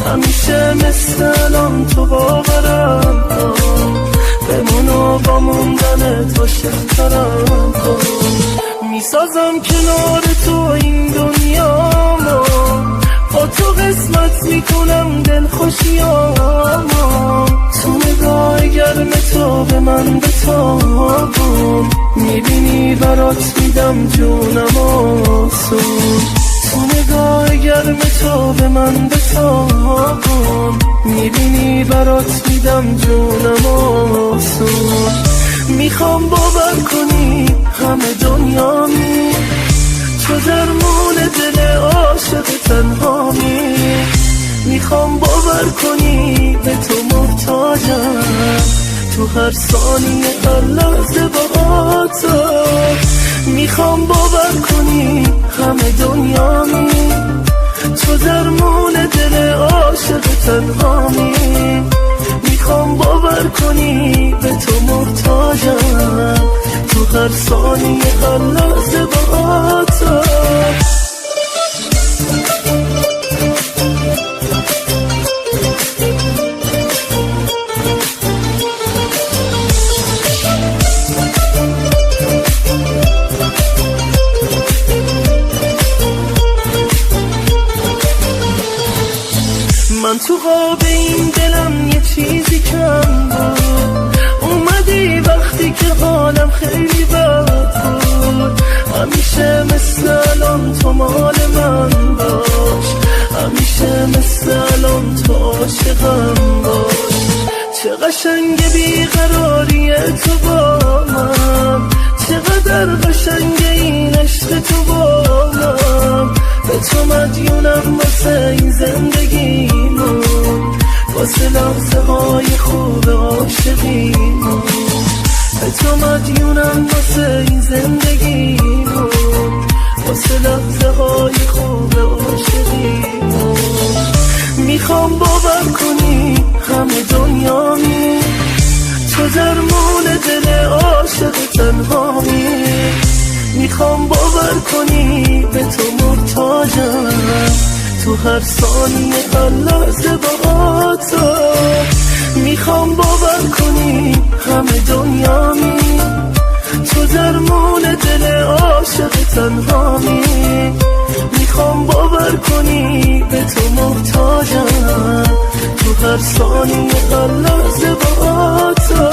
همیشه مثل الان تو باورم کن، بمونو با موندن تو شکرم کن. میسازم کنار تو این دنیامو، با تو قسمت میکنم دل خوشیامو. تو نگاه گرم تو به من بتابون، میبینی برات میدم جونم آسون. تو نگاه گرم تو به من بتابون، میبینی برات میدم جونم آسون. میخوام باور کنی همه دنیامی، تو درمون دل عاشق تنهامی. میخوام باور کنی به تو محتاجم، تو هر ثانیه هر لحظه با تو. میخوام باور کنی همه دنیامی، تو درمون دل عاشق تنهامی. میخوام باور کنی به تو محتاجم، تو هر ثانیه هر لحظه با تو. من تو قاب این دلم یه چیزی کم بود، اومدی وقتی که حالم خیلی بد بود. همیشه مثل الان تو مال من باش، همیشه مثل الان تو عاشقم باش. چه قشنگ بیقراریه تو با من، چقدر قشنگ این عشق تو با من. به تو مدیونم واسه این زندگیمون، واسه لحظه های خوب عاشقیمون. به تو مدیونم واسه این زندگیمون، واسه لحظه های خوب عاشقیمون. میخوام باور کنی همه دنیامی، تو درمون دل عاشق تنهامی. میخوام باور کنی به تو محتاجم، تو هر ثانیه هر لحظه با تو. میخوام باور کنی همه دنیامی، تو درمون دل عاشق تنهامی. میخوام باور کنی به تو محتاجم، تو هر ثانیه هر لحظه با تو.